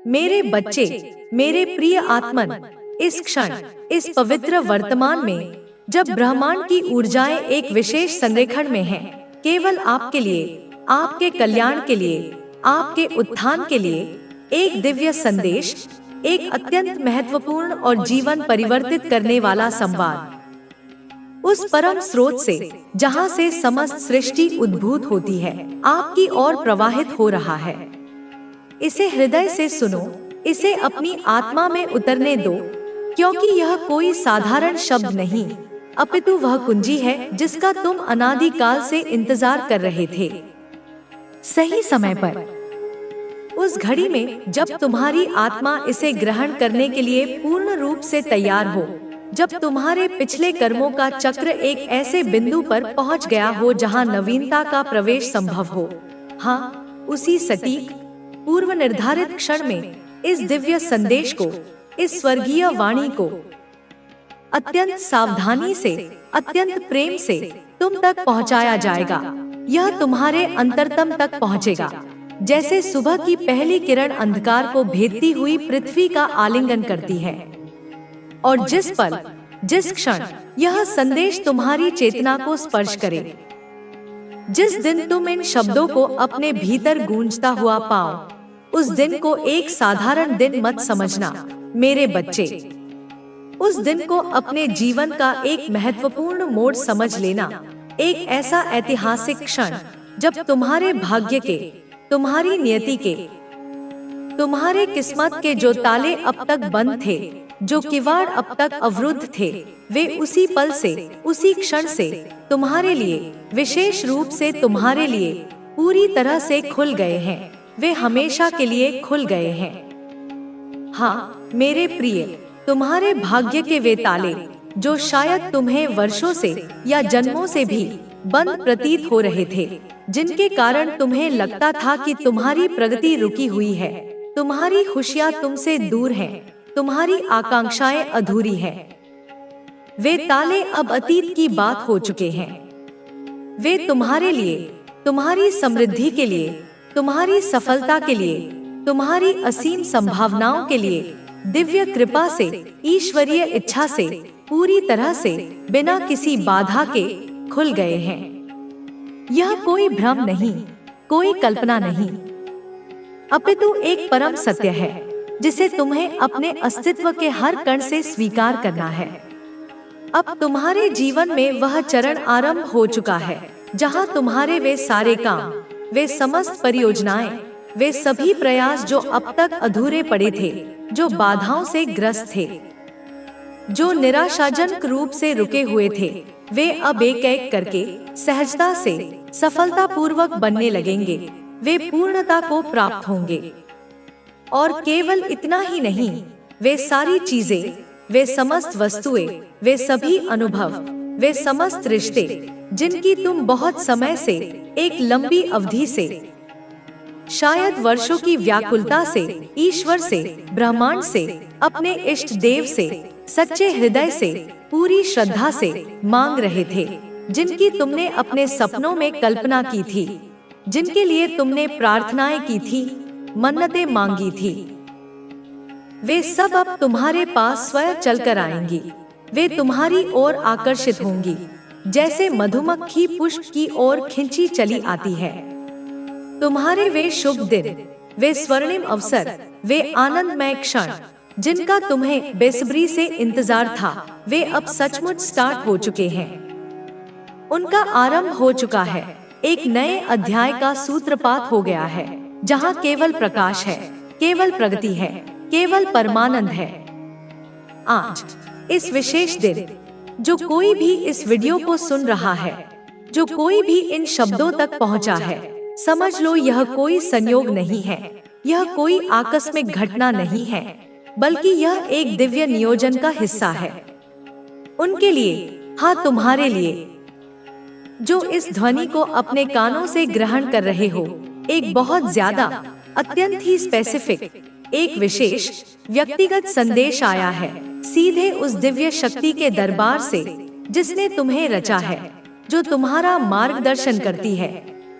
मेरे बच्चे, मेरे प्रिय आत्मन, इस क्षण, इस पवित्र वर्तमान में, जब ब्रह्मांड की ऊर्जाएं एक विशेष संरेखण में हैं, केवल आपके लिए, आपके कल्याण के लिए, आपके उत्थान के लिए, एक दिव्य संदेश, एक अत्यंत महत्वपूर्ण और जीवन परिवर्तित करने वाला संवाद, उस परम स्रोत से जहां से समस्त सृष्टि उद्भूत होती है, आपकी ओर प्रवाहित हो रहा है। इसे हृदय से सुनो, इसे अपनी आत्मा में उतरने दो, क्योंकि यह कोई साधारण शब्द नहीं, अपितु वह कुंजी है जिसका तुम अनादिकाल से इंतजार कर रहे थे। सही समय पर, उस घड़ी में जब तुम्हारी आत्मा इसे ग्रहण करने के लिए पूर्ण रूप से तैयार हो, जब तुम्हारे पिछले कर्मों का चक्र एक ऐसे बिंदु पर पहुंच गया हो जहां नवीनता का प्रवेश संभव हो। हाँ, उसी सटीक पूर्व निर्धारित क्षण में इस दिव्य संदेश को, इस स्वर्गीय वाणी को अत्यंत सावधानी से, अत्यंत प्रेम से तुम तक पहुंचाया जाएगा। यह तुम्हारे अंतरतम तक पहुंचेगा, जैसे सुबह की पहली किरण अंधकार को भेदती हुई पृथ्वी का आलिंगन करती है। और जिस पल, जिस क्षण यह संदेश तुम्हारी चेतना को स्पर्श करे, जिस दिन तुम इन शब्दों को अपने भीतर गूंजता हुआ पाओ, उस दिन को एक साधारण दिन मत समझना मेरे बच्चे। उस दिन को अपने जीवन का एक महत्वपूर्ण मोड़ समझ लेना, एक ऐसा ऐतिहासिक क्षण जब तुम्हारे भाग्य के, तुम्हारी नियति के, तुम्हारे किस्मत के जो ताले अब तक बंद थे, जो किवाड़ अब तक अवरुद्ध थे, वे उसी पल से, उसी क्षण से तुम्हारे लिए, विशेष रूप से तुम्हारे लिए पूरी तरह से खुल गए हैं। वे हमेशा के लिए खुल गए हैं। हाँ मेरे प्रिय, तुम्हारे भाग्य के वे ताले जो शायद तुम्हें वर्षों से या जन्मों से भी बंद प्रतीत हो रहे थे, जिनके कारण तुम्हें लगता था कि तुम्हारी प्रगति रुकी हुई है, तुम्हारी खुशियां तुमसे दूर हैं, तुम्हारी आकांक्षाएं अधूरी हैं, वे ताले अब अतीत की बात हो चुके हैं। वे तुम्हारे लिए, तुम्हारी समृद्धि के लिए, तुम्हारी सफलता के लिए, तुम्हारी असीम संभावनाओं के लिए, दिव्य कृपा से, ईश्वरीय इच्छा से, पूरी तरह से, बिना किसी बाधा के खुल गए हैं। यह कोई भ्रम नहीं, कोई कल्पना नहीं, अपितु एक परम सत्य है जिसे तुम्हें अपने अस्तित्व के हर कण से स्वीकार करना है। अब तुम्हारे जीवन में वह चरण आरंभ हो चुका है जहां तुम्हारे वे सारे काम, वे समस्त परियोजनाएं, वे सभी प्रयास जो अब तक अधूरे पड़े थे, जो बाधाओं से ग्रस्त थे, जो निराशाजनक रूप से रुके हुए थे, वे अब एक एक करके सहजता से, सफलतापूर्वक बनने लगेंगे। वे पूर्णता को प्राप्त होंगे। और केवल इतना ही नहीं, वे सारी चीजें, वे समस्त वस्तुएं, वे सभी अनुभव, वे समस्त रिश्ते जिनकी तुम बहुत समय से, एक लंबी अवधि से, शायद वर्षों की व्याकुलता से, ईश्वर से, ब्रह्मांड से, अपने इष्ट देव से, सच्चे हृदय से, पूरी श्रद्धा से मांग रहे थे, जिनकी तुमने अपने सपनों में कल्पना की थी, जिनके लिए तुमने प्रार्थनाएं की थी, मन्नतें मांगी थी, वे सब अब तुम्हारे पास स्वयं चलकर आएंगी। वे तुम्हारी ओर आकर्षित होंगी, जैसे मधुमक्खी पुष्प की ओर खिंची चली आती है। तुम्हारे वे शुभ दिन, वे स्वर्णिम अवसर, वे आनंदमय क्षण जिनका तुम्हें बेसब्री से इंतजार था, वे अब सचमुच स्टार्ट हो चुके हैं। उनका आरंभ हो चुका है। एक नए अध्याय का सूत्रपात हो गया है, जहां केवल प्रकाश है, केवल प्रगति है, केवल परमानंद है। आज इस विशेष दिन, जो कोई भी इस वीडियो को सुन रहा है, जो कोई भी इन शब्दों तक पहुंचा है, समझ लो यह कोई संयोग नहीं है, यह कोई आकस्मिक घटना नहीं है, बल्कि यह एक दिव्य नियोजन का हिस्सा है। उनके लिए, हाँ तुम्हारे लिए, जो इस ध्वनि को अपने कानों से ग्रहण कर रहे हो, एक बहुत ज्यादा, अत्यंत ही स्पेसिफिक, एक विशेष व्यक्तिगत संदेश आया है, सीधे उस दिव्य शक्ति के दरबार से जिसने तुम्हें रचा है, जो तुम्हारा मार्गदर्शन करती है,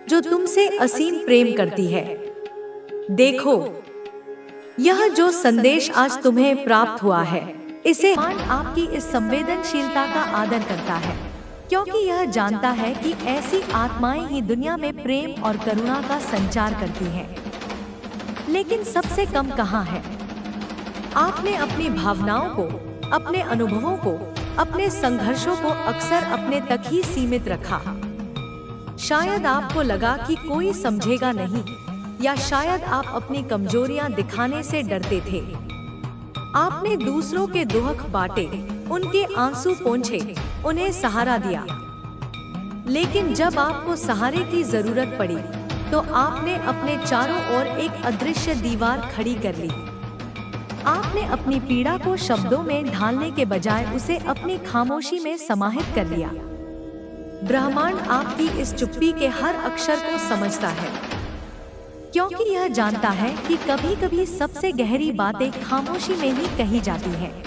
जो तुमसे असीम प्रेम करती है। देखो, यह जो संदेश आज तुम्हें प्राप्त हुआ है, इसे आपकी इस संवेदनशीलता का आदर करता है, क्योंकि यह जानता है कि ऐसी आत्माएं ही दुनिया में प्रेम और करुणा का संचार करती हैं। लेकिन सबसे कम कहाँ है? आपने अपनी भावनाओं को, अपने अनुभवों को, अपने संघर्षों को अक्सर अपने तक ही सीमित रखा। शायद आपको लगा कि कोई समझेगा नहीं, या शायद आप अपनी कमजोरियां दिखाने से डरते थे। आपने दूसरों के दुख बांटे, उनके आंसू पोंछे, उन्हें सहारा दिया। लेकिन जब आपको सहारे की जरूरत पड़ी, तो आपने अपने चारों ओर एक अदृश्य दीवार खड़ी कर ली। आपने अपनी पीड़ा को शब्दों में ढालने के बजाय उसे अपनी खामोशी में समाहित कर लिया। ब्रह्मांड आपकी इस चुप्पी के हर अक्षर को समझता है, क्योंकि यह जानता है कि कभी-कभी सबसे गहरी बातें खामोशी में ही कही जाती हैं।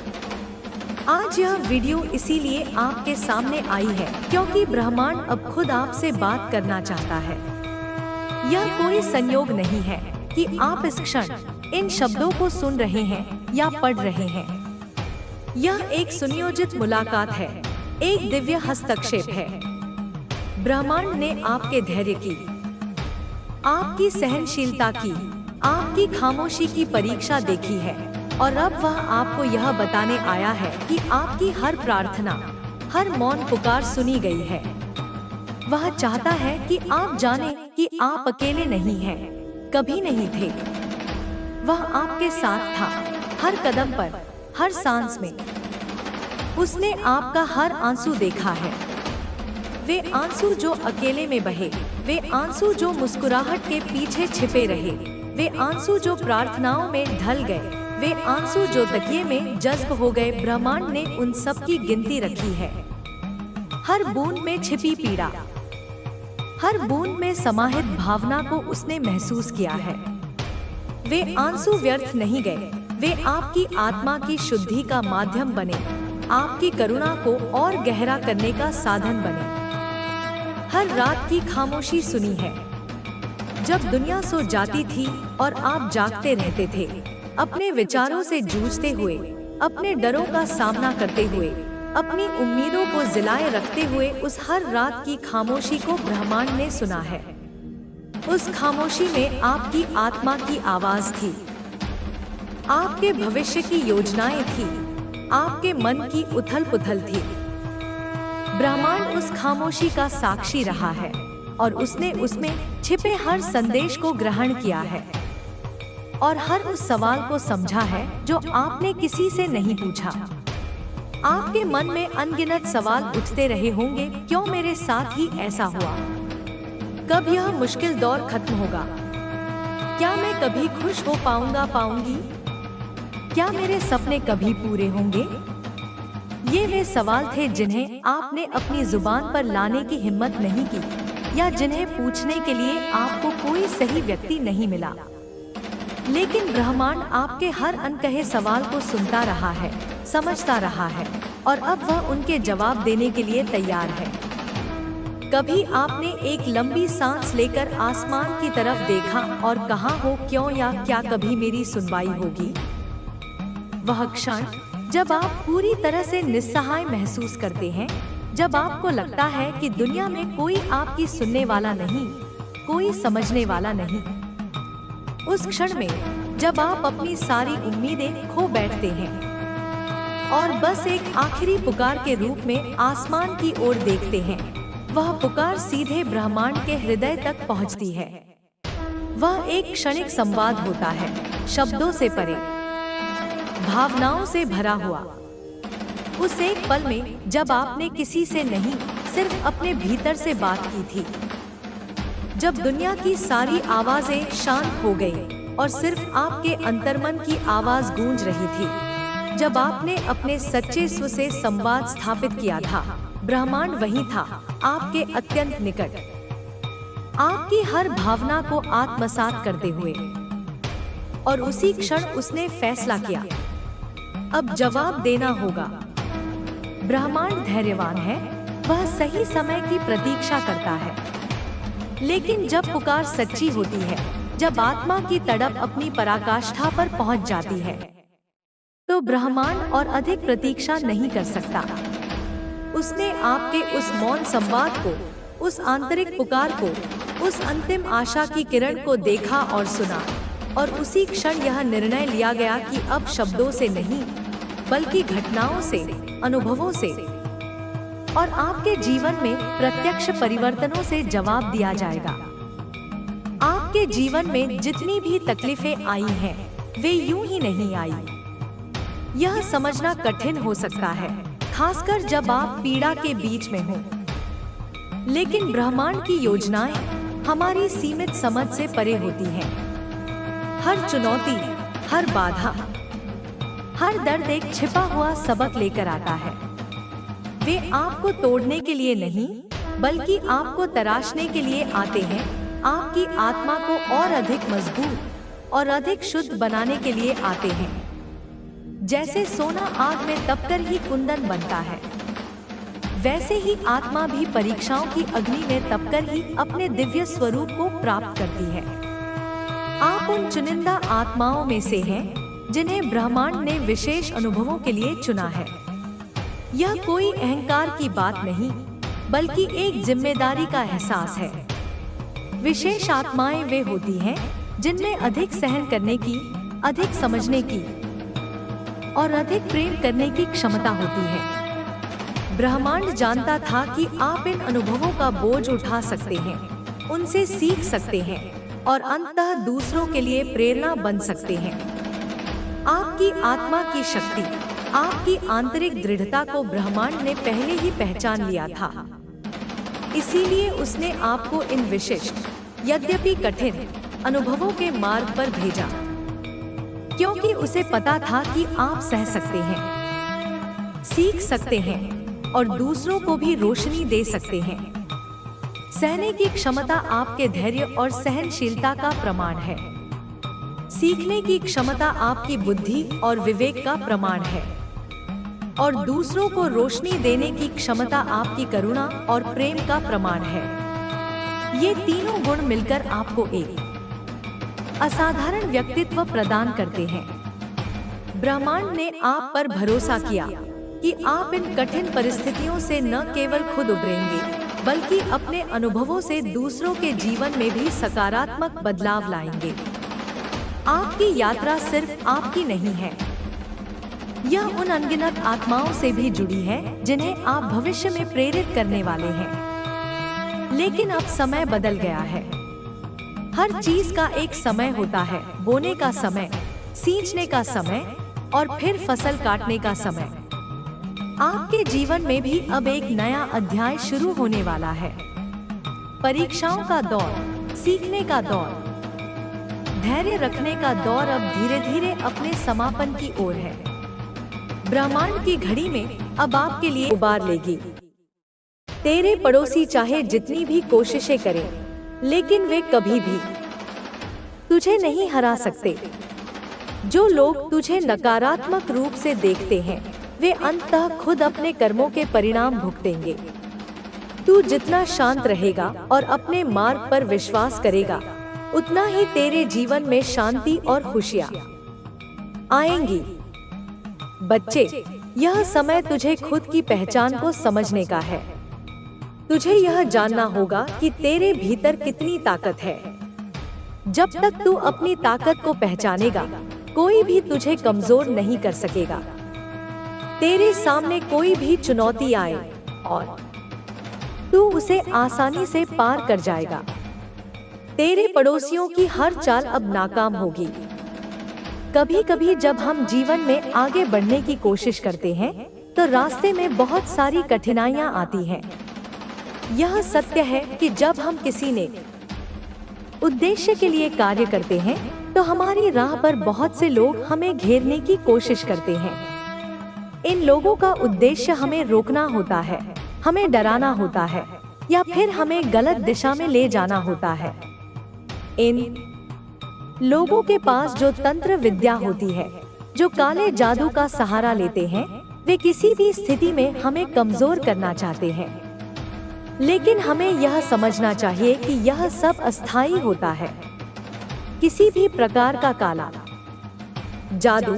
आज यह वीडियो इसीलिए आपके सामने आई है, क्योंकि ब्रह्मांड अब खुद आपसे बात करना चाहता है। यह कोई संयोग नहीं है कि आप इस क्षण इन शब्दों को सुन रहे हैं या पढ़ रहे हैं। यह एक सुनियोजित मुलाकात है, एक दिव्य हस्तक्षेप है। ब्रह्मांड ने आपके धैर्य की, आपकी सहनशीलता की, आपकी खामोशी की परीक्षा देखी है, और अब वह आपको यह बताने आया है कि आपकी हर प्रार्थना, हर मौन पुकार सुनी गई है। वह चाहता है कि आप जानें कि आप अकेले नहीं हैं, कभी नहीं थे। वह आपके साथ था, हर कदम पर, हर सांस में। उसने आपका हर आंसू देखा है। वे आंसू जो अकेले में बहे, वे आंसू जो मुस्कुराहट के पीछे छिपे रहे, वे आंसू जो प्रार्थनाओं में ढल गए, वे आंसू जो तकिए में जज्ब हो गए। ब्रह्मांड ने उन सब की गिनती रखी है। हर बूंद में छिपी पीड़ा, हर बूंद में समाहित भावना को उसने महसूस किया है। वे आंसू व्यर्थ नहीं गए, वे आपकी आत्मा की शुद्धि का माध्यम बने, आपकी करुणा को और गहरा करने का साधन बने। हर रात की खामोशी सुनी है, जब दुनिया सो जाती थी और आप जागते रहते थे, अपने विचारों से जूझते हुए, अपने डरों का सामना करते हुए, अपनी उम्मीदों को जिलाए रखते हुए। उस हर रात की खामोशी को ब्रह्मांड ने सुना है। उस खामोशी में आपकी आत्मा की आवाज थी, आपके भविष्य की योजनाएं थी, आपके मन की उथल-पुथल थी। ब्रह्मांड उस खामोशी का साक्षी रहा है, और उसने उसमें छिपे हर संदेश को ग्रहण किया है, और हर उस सवाल को समझा है जो आपने किसी से नहीं पूछा। आपके मन में अनगिनत सवाल उठते रहे होंगे, क्यों मेरे साथ ही ऐसा हुआ? कब यह मुश्किल दौर खत्म होगा? क्या मैं कभी खुश हो पाऊंगी? क्या मेरे सपने कभी पूरे होंगे? ये वे सवाल थे जिन्हें आपने अपनी जुबान पर लाने की हिम्मत नहीं की, या जिन्हें पूछने के लिए आपको कोई सही व्यक्ति नहीं मिला। लेकिन ब्रह्मांड आपके हर अनकहे सवाल को सुनता रहा है, समझता रहा है, और अब वह उनके जवाब देने के लिए तैयार है। कभी आपने एक लंबी सांस लेकर आसमान की तरफ देखा और कहा हो, क्यों या क्या कभी मेरी सुनवाई होगी? वह क्षण जब आप पूरी तरह से निस्सहाय महसूस करते हैं, जब आपको लगता है कि दुनिया में कोई आपकी सुनने वाला नहीं, कोई समझने वाला नहीं। उस क्षण में जब आप अपनी सारी उम्मीदें खो बैठते हैं और बस एक आखिरी पुकार के रूप में आसमान की ओर देखते हैं, वह पुकार सीधे ब्रह्मांड के हृदय तक पहुंचती है। वह एक क्षणिक संवाद होता है, शब्दों से परे, भावनाओं से भरा हुआ। उस एक पल में जब आपने किसी से नहीं, सिर्फ अपने भीतर से बात की थी, जब दुनिया की सारी आवाजें शांत हो गईं और सिर्फ आपके अंतर्मन की आवाज गूंज रही थी, जब आपने अपने सच्चे स्व से संवाद स्थापित किया था, ब्रह्मांड वहीं था, आपके अत्यंत निकट, आपकी हर भावना को आत्मसात करते हुए। और उसी क्षण उसने फैसला किया, अब जवाब देना होगा। ब्रह्मांड धैर्यवान है, वह सही समय की प्रतीक्षा करता है। लेकिन जब पुकार सच्ची होती है, जब आत्मा की तड़प अपनी पराकाष्ठा पर पहुंच जाती है तो ब्रह्मांड और अधिक प्रतीक्षा नहीं कर सकता। उसने आपके उस मौन संवाद को, उस आंतरिक पुकार को, उस अंतिम आशा की किरण को देखा और सुना, और उसी क्षण यह निर्णय लिया गया कि अब शब्दों से नहीं बल्कि घटनाओं से, अनुभवों से और आपके जीवन में प्रत्यक्ष परिवर्तनों से जवाब दिया जाएगा। आपके जीवन में जितनी भी तकलीफें आई हैं, वे यूं ही नहीं आई। यह समझना कठिन हो सकता है, खासकर जब आप पीड़ा के बीच में हो। लेकिन ब्रह्मांड की योजनाएं हमारी सीमित समझ से परे होती हैं। हर चुनौती, हर बाधा, हर दर्द एक छिपा हुआ सबक लेकर आता है। वे आपको तोड़ने के लिए नहीं बल्कि आपको तराशने के लिए आते हैं, आपकी आत्मा को और अधिक मजबूत और अधिक शुद्ध बनाने के लिए आते हैं। जैसे सोना आग में तपकर ही कुंदन बनता है, वैसे ही आत्मा भी परीक्षाओं की अग्नि में तपकर ही अपने दिव्य स्वरूप को प्राप्त करती है। आप उन चुनिंदा आत्माओं में से हैं जिन्हें ब्रह्मांड ने विशेष अनुभवों के लिए चुना है। यह कोई अहंकार की बात नहीं बल्कि एक जिम्मेदारी का एहसास है। विशेष आत्माएं वे होती हैं जिनमें अधिक सहन करने की, अधिक समझने की और अधिक प्रेम करने की क्षमता होती है। ब्रह्मांड जानता था कि आप इन अनुभवों का बोझ उठा सकते हैं, उनसे सीख सकते हैं और अंततः दूसरों के लिए प्रेरणा बन सकते हैं। आपकी आत्मा की शक्ति, आपकी आंतरिक दृढ़ता को ब्रह्मांड ने पहले ही पहचान लिया था। इसीलिए उसने आपको इन विशिष्ट, यद्यपि कठिन अनुभवों के मार्ग पर भेजा, क्योंकि उसे पता था कि आप सह सकते हैं, सीख सकते हैं और दूसरों को भी रोशनी दे सकते हैं। सहने की क्षमता आपके धैर्य और सहनशीलता का प्रमाण है। सीखने की क्षमता आपकी बुद्धि और विवेक का प्रमाण है और दूसरों को रोशनी देने की क्षमता आपकी करुणा और प्रेम का प्रमाण है। ये तीनों गुण मिलकर आपको एक असाधारण व्यक्तित्व प्रदान करते हैं। ब्रह्मांड ने आप पर भरोसा किया कि आप इन कठिन परिस्थितियों से न केवल खुद उबरेंगे बल्कि अपने अनुभवों से दूसरों के जीवन में भी सकारात्मक बदलाव लाएंगे। आपकी यात्रा सिर्फ आपकी नहीं है, यह उन अनगिनत आत्माओं से भी जुड़ी है जिन्हें आप भविष्य में प्रेरित करने वाले हैं। लेकिन अब समय बदल गया है। हर चीज का एक समय होता है, बोने का समय, सींचने का समय और फिर फसल काटने का समय। आपके जीवन में भी अब एक नया अध्याय शुरू होने वाला है। परीक्षाओं का दौर, सीखने का दौर, धैर्य रखने का दौर अब धीरे धीरे अपने समापन की ओर है। ब्रह्मांड की घड़ी में अब आपके लिए उबार लेगी। तेरे पड़ोसी चाहे जितनी भी कोशिशें करें, लेकिन वे कभी भी तुझे नहीं हरा सकते। जो लोग तुझे नकारात्मक रूप से देखते हैं, वे अंततः खुद अपने कर्मों के परिणाम भुगतेंगे। तू जितना शांत रहेगा और अपने मार्ग पर विश्वास करेगा, उतना ही तेरे जीवन में शांति और खुशियाँ आएंगी। बच्चे, यह समय तुझे खुद की पहचान को समझने का है। तुझे यह जानना होगा कि तेरे भीतर कितनी ताकत है। जब तक तू अपनी ताकत को पहचानेगा, कोई भी तुझे कमजोर नहीं कर सकेगा। तेरे सामने कोई भी चुनौती आए और तू उसे आसानी से पार कर जाएगा। तेरे पड़ोसियों की हर चाल अब नाकाम होगी। कभी कभी जब हम जीवन में आगे बढ़ने की कोशिश करते हैं तो रास्ते में बहुत सारी कठिनाइयां आती हैं। यह सत्य है कि जब हम किसी ने उद्देश्य के लिए कार्य करते हैं तो हमारी राह पर बहुत से लोग हमें घेरने की कोशिश करते हैं। इन लोगों का उद्देश्य हमें रोकना होता है, हमें डराना होता है या फिर हमें गलत दिशा में ले जाना होता है। इन लोगों के पास जो तंत्र विद्या होती है, जो काले जादू का सहारा लेते हैं, वे किसी भी स्थिति में हमें कमजोर करना चाहते हैं। लेकिन हमें यह समझना चाहिए कि यह सब अस्थायी होता है। किसी भी प्रकार का काला जादू,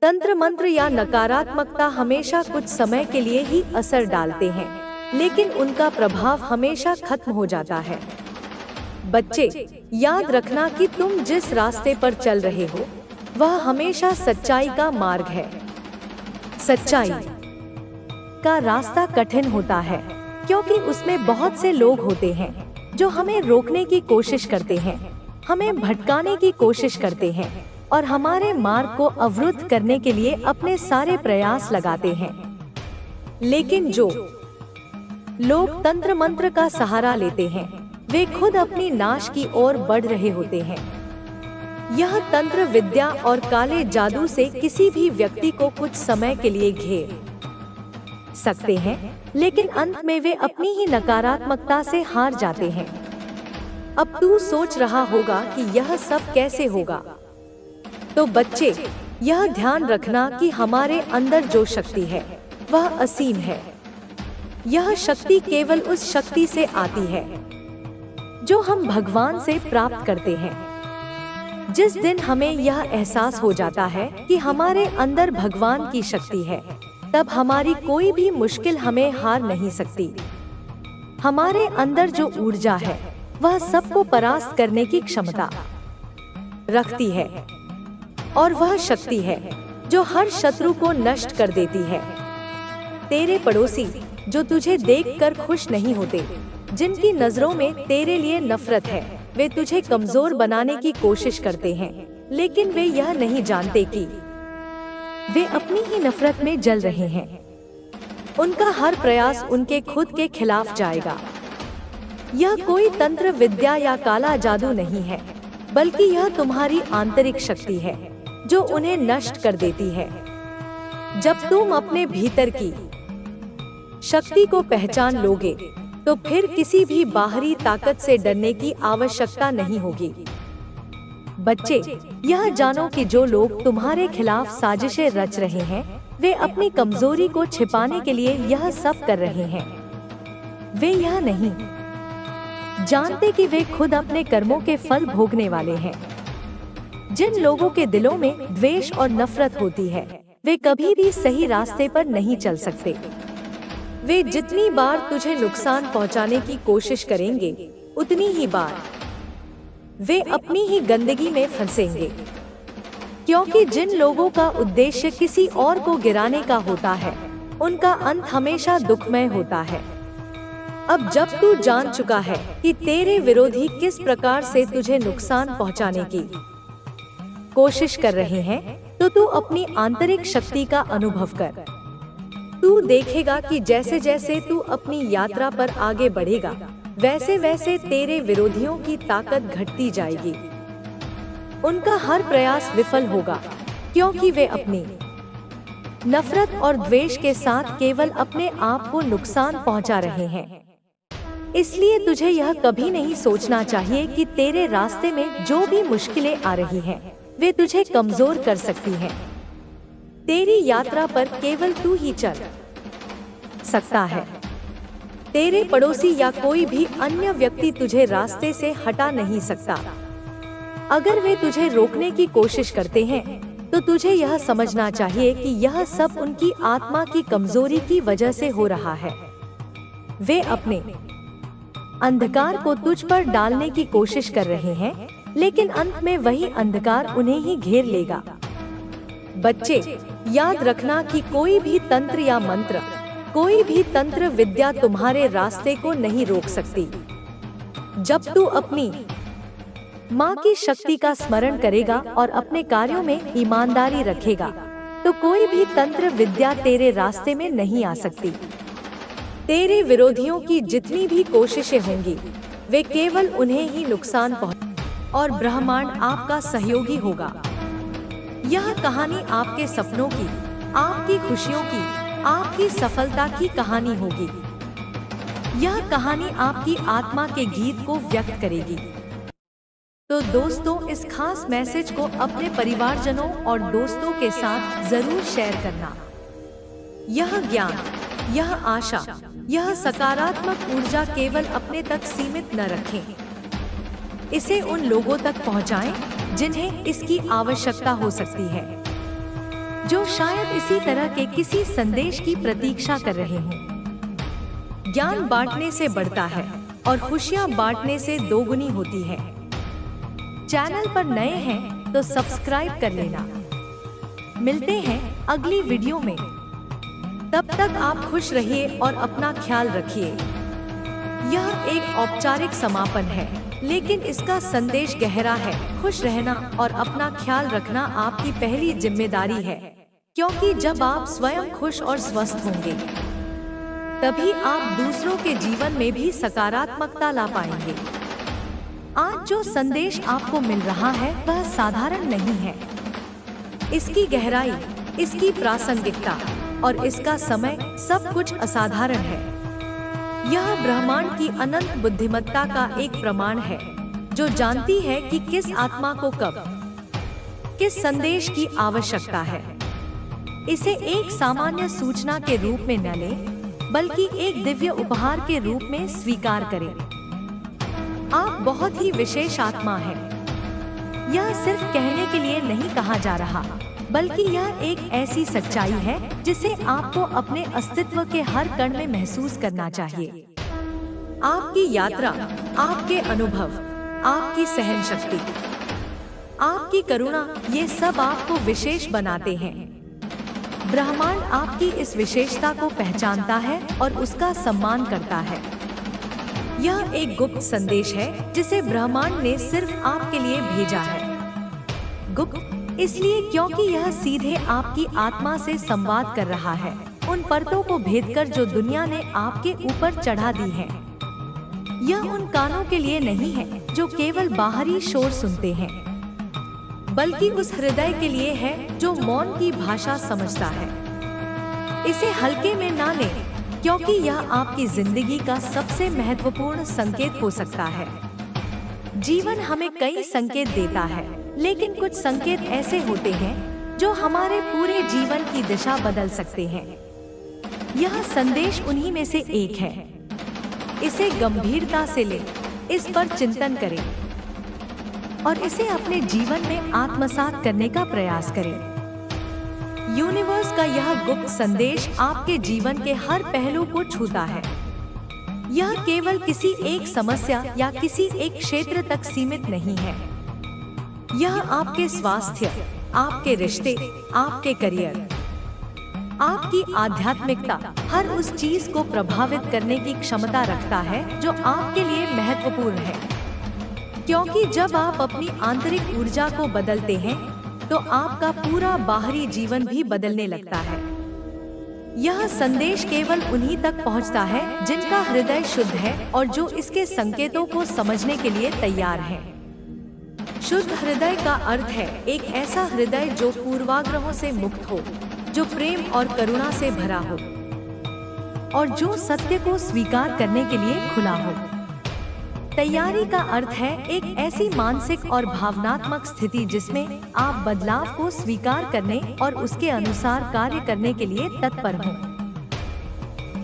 तंत्र मंत्र या नकारात्मकता हमेशा कुछ समय के लिए ही असर डालते हैं, लेकिन उनका प्रभाव हमेशा खत्म हो जाता है। बच्चे, याद रखना कि तुम जिस रास्ते पर चल रहे हो वह हमेशा सच्चाई का मार्ग है। सच्चाई का रास्ता कठिन होता है क्योंकि उसमें बहुत से लोग होते हैं जो हमें रोकने की कोशिश करते हैं, हमें भटकाने की कोशिश करते हैं और हमारे मार्ग को अवरुद्ध करने के लिए अपने सारे प्रयास लगाते हैं। लेकिन जो लोग तंत्र मंत्र का सहारा लेते हैं वे खुद अपनी नाश की ओर बढ़ रहे होते हैं। यह तंत्र विद्या और काले जादू से किसी भी व्यक्ति को कुछ समय के लिए घेर सकते हैं, लेकिन अंत में वे अपनी ही नकारात्मकता से हार जाते हैं। अब तू सोच रहा होगा कि यह सब कैसे होगा। तो बच्चे, यह ध्यान रखना कि हमारे अंदर जो शक्ति है वह असीम है। यह शक्ति केवल उस शक्ति से आती है जो हम भगवान से प्राप्त करते हैं। जिस दिन हमें यह एहसास हो जाता है कि हमारे अंदर भगवान की शक्ति है, तब हमारी कोई भी मुश्किल हमें हार नहीं सकती। हमारे अंदर जो ऊर्जा है वह सबको परास्त करने की क्षमता रखती है और वह शक्ति है जो हर शत्रु को नष्ट कर देती है। तेरे पड़ोसी जो तुझे देखकर खुश नहीं होते, जिनकी नजरों में तेरे लिए नफरत है, वे तुझे कमजोर बनाने की कोशिश करते हैं, लेकिन वे यह नहीं जानते कि वे अपनी ही नफरत में जल रहे हैं। उनका हर प्रयास उनके खुद के खिलाफ जाएगा। यह कोई तंत्र विद्या या काला जादू नहीं है, बल्कि यह तुम्हारी आंतरिक शक्ति है जो उन्हें नष्ट कर देती है। जब तुम अपने भीतर की शक्ति को पहचान लोगे तो फिर किसी भी बाहरी ताकत से डरने की आवश्यकता नहीं होगी। बच्चे, यह जानो कि जो लोग तुम्हारे खिलाफ साजिशें रच रहे हैं वे अपनी कमजोरी को छिपाने के लिए यह सब कर रहे हैं। वे यह नहीं जानते कि वे खुद अपने कर्मों के फल भोगने वाले हैं। जिन लोगों के दिलों में द्वेष और नफरत होती है वे कभी भी सही रास्ते पर नहीं चल सकते। वे जितनी बार तुझे नुकसान पहुंचाने की कोशिश करेंगे, उतनी ही बार वे अपनी ही गंदगी में फंसेंगे, क्योंकि जिन लोगों का उद्देश्य किसी और को गिराने का होता है उनका अंत हमेशा दुखमय होता है। अब जब तू जान चुका है कि तेरे विरोधी किस प्रकार से तुझे नुकसान पहुंचाने की कोशिश कर रहे हैं, तो तू अपनी आंतरिक शक्ति का अनुभव कर। तू देखेगा कि जैसे जैसे तू अपनी यात्रा पर आगे बढ़ेगा, वैसे वैसे तेरे विरोधियों की ताकत घटती जाएगी। उनका हर प्रयास विफल होगा, क्योंकि वे अपनी नफरत और द्वेष के साथ केवल अपने आप को नुकसान पहुंचा रहे हैं। इसलिए तुझे यह कभी नहीं सोचना चाहिए कि तेरे रास्ते में जो भी मुश्किलें आ रही हैं, वे तुझे कमजोर कर सकती हैं। तेरी यात्रा पर केवल तू ही चल सकता है। तेरे पड़ोसी या कोई भी अन्य व्यक्ति तुझे रास्ते से हटा नहीं सकता। अगर वे तुझे रोकने की कोशिश करते हैं, तो तुझे यह समझना चाहिए कि यह सब उनकी आत्मा की कमजोरी की वजह से हो रहा है। वे अपने अंधकार को तुझ पर डालने की कोशिश कर रहे हैं, लेकिन अंत में वही अंधकार उन्हें ही घेर लेगा। बच्चे, याद रखना कि कोई भी तंत्र या मंत्र, कोई भी तंत्र विद्या तुम्हारे रास्ते को नहीं रोक सकती। जब तू अपनी माँ की शक्ति का स्मरण करेगा और अपने कार्यों में ईमानदारी रखेगा, तो कोई भी तंत्र विद्या तेरे रास्ते में नहीं आ सकती। तेरे विरोधियों की जितनी भी कोशिशें होंगी, वे केवल उन्हें ही नुकसान पहुंचाएंगे और ब्रह्मांड आपका सहयोगी होगा। यह कहानी आपके सपनों की, आपकी खुशियों की, आपकी सफलता की कहानी होगी। यह कहानी आपकी आत्मा के गीत को व्यक्त करेगी। तो दोस्तों, इस खास मैसेज को अपने परिवारजनों और दोस्तों के साथ जरूर शेयर करना। यह ज्ञान, यह आशा, यह सकारात्मक ऊर्जा केवल अपने तक सीमित न रखें। इसे उन लोगों तक पहुंचाएं जिन्हें इसकी आवश्यकता हो सकती है, जो शायद इसी तरह के किसी संदेश की प्रतीक्षा कर रहे हों। ज्ञान बांटने से बढ़ता है और खुशियां बांटने से दोगुनी होती है। चैनल पर नए हैं तो सब्सक्राइब कर लेना। मिलते हैं अगली वीडियो में। तब तक आप खुश रहिए और अपना ख्याल रखिए। यह एक औपचारिक समापन है, लेकिन इसका संदेश गहरा है। खुश रहना और अपना ख्याल रखना आपकी पहली जिम्मेदारी है, क्योंकि जब आप स्वयं खुश और स्वस्थ होंगे, तभी आप दूसरों के जीवन में भी सकारात्मकता ला पाएंगे। आज जो संदेश आपको मिल रहा है वह साधारण नहीं है। इसकी गहराई, इसकी प्रासंगिकता और इसका समय सब कुछ असाधारण है। यह ब्रह्मांड की अनंत बुद्धिमत्ता का एक प्रमाण है, जो जानती है कि किस आत्मा को कब किस संदेश की आवश्यकता है। इसे एक सामान्य सूचना के रूप में न लें, बल्कि एक दिव्य उपहार के रूप में स्वीकार करें। आप बहुत ही विशेष आत्मा हैं। यह सिर्फ कहने के लिए नहीं कहा जा रहा, बल्कि यह एक ऐसी सच्चाई है जिसे आपको अपने अस्तित्व के हर कण में महसूस करना चाहिए। आपकी यात्रा, आपके अनुभव, आपकी सहन शक्ति, आपकी करुणा, ये सब आपको विशेष बनाते हैं। ब्रह्मांड आपकी इस विशेषता को पहचानता है और उसका सम्मान करता है। यह एक गुप्त संदेश है जिसे ब्रह्मांड ने सिर्फ आपके लिए भेजा है। गुप्त इसलिए क्योंकि यह सीधे आपकी आत्मा से संवाद कर रहा है, उन परतों को भेदकर जो दुनिया ने आपके ऊपर चढ़ा दी है। यह उन कानों के लिए नहीं है जो केवल बाहरी शोर सुनते हैं, बल्कि उस हृदय के लिए है जो मौन की भाषा समझता है। इसे हल्के में ना लें, क्योंकि यह आपकी जिंदगी का सबसे महत्वपूर्ण संकेत हो सकता है। जीवन हमें कई संकेत देता है, लेकिन कुछ संकेत ऐसे होते हैं जो हमारे पूरे जीवन की दिशा बदल सकते हैं। यह संदेश उन्हीं में से एक है। इसे गंभीरता से लें, इस पर चिंतन करें और इसे अपने जीवन में आत्मसात करने का प्रयास करें। यूनिवर्स का यह गुप्त संदेश आपके जीवन के हर पहलू को छूता है। यह केवल किसी एक समस्या या किसी एक क्षेत्र तक सीमित नहीं है। यह आपके स्वास्थ्य, आपके रिश्ते, आपके करियर, आपकी आध्यात्मिकता, हर उस चीज को प्रभावित करने की क्षमता रखता है जो आपके लिए महत्वपूर्ण है। क्योंकि जब आप अपनी आंतरिक ऊर्जा को बदलते हैं, तो आपका पूरा बाहरी जीवन भी बदलने लगता है। यह संदेश केवल उन्हीं तक पहुंचता है जिनका हृदय शुद्ध है और जो इसके संकेतों को समझने के लिए तैयार हैं। शुद्ध हृदय का अर्थ है एक ऐसा हृदय जो पूर्वाग्रहों से मुक्त हो, जो प्रेम और करुणा से भरा हो और जो सत्य को स्वीकार करने के लिए खुला हो। तैयारी का अर्थ है एक ऐसी मानसिक और भावनात्मक स्थिति जिसमें आप बदलाव को स्वीकार करने और उसके अनुसार कार्य करने के लिए तत्पर हों।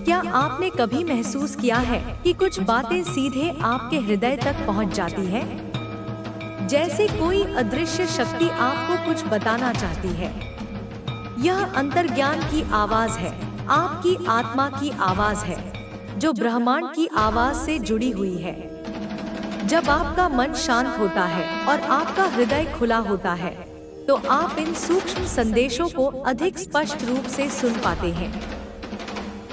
क्या आपने कभी महसूस किया है कि कुछ बातें सीधे आपके हृदय तक पहुंच जाती है, जैसे कोई अदृश्य शक्ति आपको कुछ बताना चाहती है? यह अंतर्ज्ञान की आवाज है, आपकी आत्मा की आवाज है, जो ब्रह्मांड की आवाज से जुड़ी हुई है। जब आपका मन शांत होता है और आपका हृदय खुला होता है, तो आप इन सूक्ष्म संदेशों को अधिक स्पष्ट रूप से सुन पाते हैं।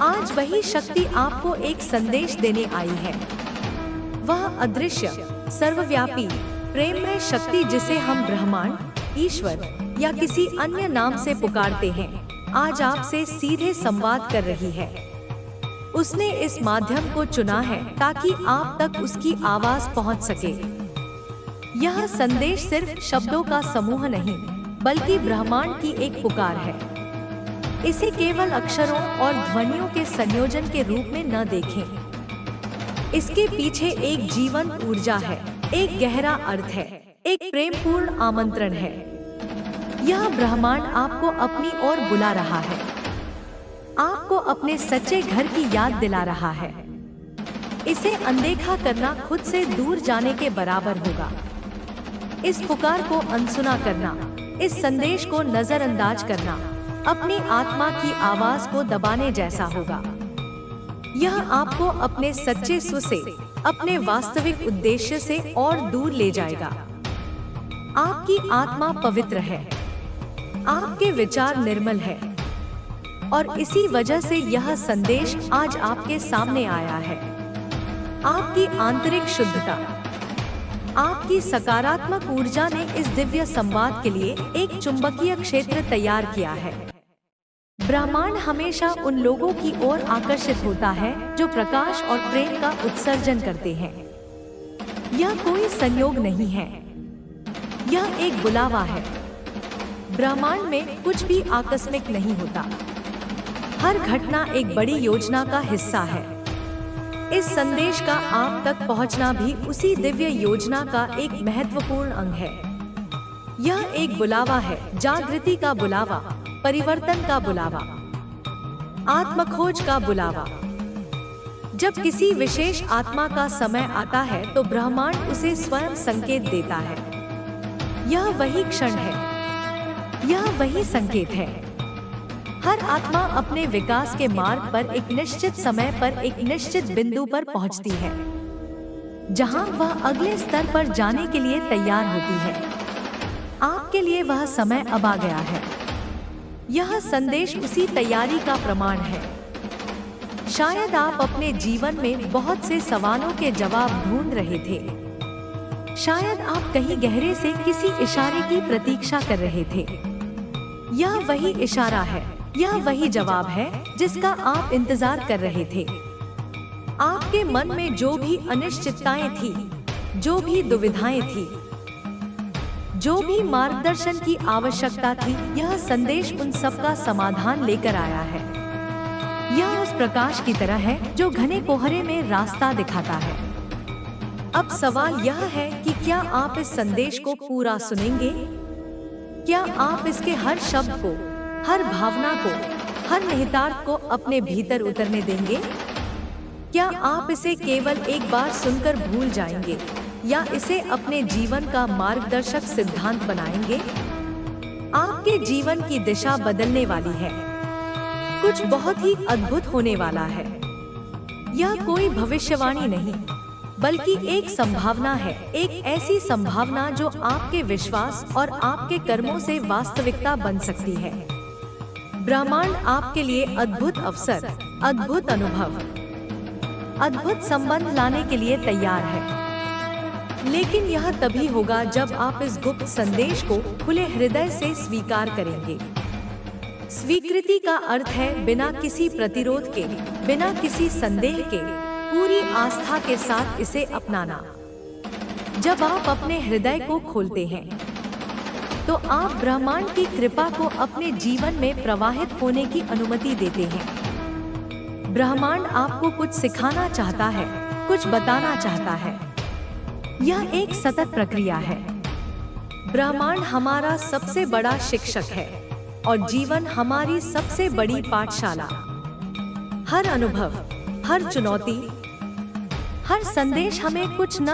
आज वही शक्ति आपको एक संदेश देने आई है। वह अदृश्य, सर्वव्यापी, प्रेममय शक्ति जिसे हम ब्रह्मांड, ईश्वर या किसी अन्य नाम से पुकारते हैं, आज आपसे सीधे संवाद कर रही है। उसने इस माध्यम को चुना है ताकि आप तक उसकी आवाज पहुंच सके। यह संदेश सिर्फ शब्दों का समूह नहीं, बल्कि ब्रह्मांड की एक पुकार है। इसे केवल अक्षरों और ध्वनियों के संयोजन के रूप में न देखें। इसके पीछे एक जीवंत ऊर्जा है, एक गहरा अर्थ है, एक प्रेमपूर्ण आमंत्रण है। यह ब्रह्मांड आपको अपनी ओर बुला रहा है, आपको अपने सच्चे घर की याद दिला रहा है। इसे अनदेखा करना खुद से दूर जाने के बराबर होगा। इस पुकार को अनसुना करना, इस संदेश को नजरअंदाज करना, अपनी आत्मा की आवाज को दबाने जैसा होगा। यह आपको अपने सच्चे स्व से, अपने वास्तविक उद्देश्य से और दूर ले जाएगा। आपकी आत्मा पवित्र है, आपके विचार निर्मल है, और इसी वजह से यह संदेश आज आपके सामने आया है। आपकी आंतरिक शुद्धता, आपकी सकारात्मक ऊर्जा ने इस दिव्य संवाद के लिए एक चुंबकीय क्षेत्र तैयार किया है। ब्रह्मांड हमेशा उन लोगों की ओर आकर्षित होता है जो प्रकाश और प्रेम का उत्सर्जन करते हैं। यह कोई संयोग नहीं है, यह एक बुलावा है। ब्रह्मांड में कुछ भी आकस्मिक नहीं होता, हर घटना एक बड़ी योजना का हिस्सा है। इस संदेश का आप तक पहुंचना भी उसी दिव्य योजना का एक महत्वपूर्ण अंग है। यह एक बुलावा है, जागृति का बुलावा, परिवर्तन का बुलावा, आत्मखोज का बुलावा। जब किसी विशेष आत्मा का समय आता है तो ब्रह्मांड उसे स्वयं संकेत देता है। यह वही क्षण है, यह वही संकेत है। हर आत्मा अपने विकास के मार्ग पर एक निश्चित समय पर एक निश्चित बिंदु पर पहुंचती है, जहां वह अगले स्तर पर जाने के लिए तैयार होती है। आपके लिए वह समय अब आ गया है। यह संदेश उसी तैयारी का प्रमाण है। शायद आप अपने जीवन में बहुत से सवालों के जवाब ढूंढ रहे थे। शायद आप कहीं गहरे से किसी इशारे की प्रतीक्षा कर रहे थे। यह वही इशारा है, यह वही जवाब है जिसका आप इंतजार कर रहे थे। आपके मन में जो भी अनिश्चितताएं थी, जो भी दुविधाएं थी, जो भी मार्गदर्शन की आवश्यकता थी, यह संदेश उन सब का समाधान लेकर आया है। यह उस प्रकाश की तरह है जो घने कोहरे में रास्ता दिखाता है। अब सवाल यह है कि क्या आप इस संदेश को पूरा सुनेंगे? क्या आप इसके हर शब्द को, हर भावना को, हर निहितार्थ को अपने भीतर उतरने देंगे? क्या आप इसे केवल एक बार सुनकर भूल जाएंगे या इसे अपने जीवन का मार्गदर्शक सिद्धांत बनाएंगे? आपके जीवन की दिशा बदलने वाली है। कुछ बहुत ही अद्भुत होने वाला है। यह कोई भविष्यवाणी नहीं, बल्कि एक संभावना है, एक ऐसी संभावना जो आपके विश्वास और आपके कर्मों से वास्तविकता बन सकती है। ब्रह्मांड आपके लिए अद्भुत अवसर, अद्भुत अनुभव, अद्भुत संबंध लाने के लिए तैयार है। लेकिन यह तभी होगा जब आप इस गुप्त संदेश को खुले हृदय से स्वीकार करेंगे। स्वीकृति का अर्थ है बिना किसी प्रतिरोध के, बिना किसी संदेह के, पूरी आस्था के साथ इसे अपनाना। जब आप अपने हृदय को खोलते हैं तो आप ब्रह्मांड की कृपा को अपने जीवन में प्रवाहित होने की अनुमति देते हैं। ब्रह्मांड आपको कुछ सिखाना चाहता है, कुछ बताना चाहता है। यह एक सतत प्रक्रिया है। ब्रह्मांड हमारा सबसे बड़ा शिक्षक है और जीवन हमारी सबसे बड़ी पाठशाला। हर अनुभव, हर चुनौती, हर संदेश हमें कुछ न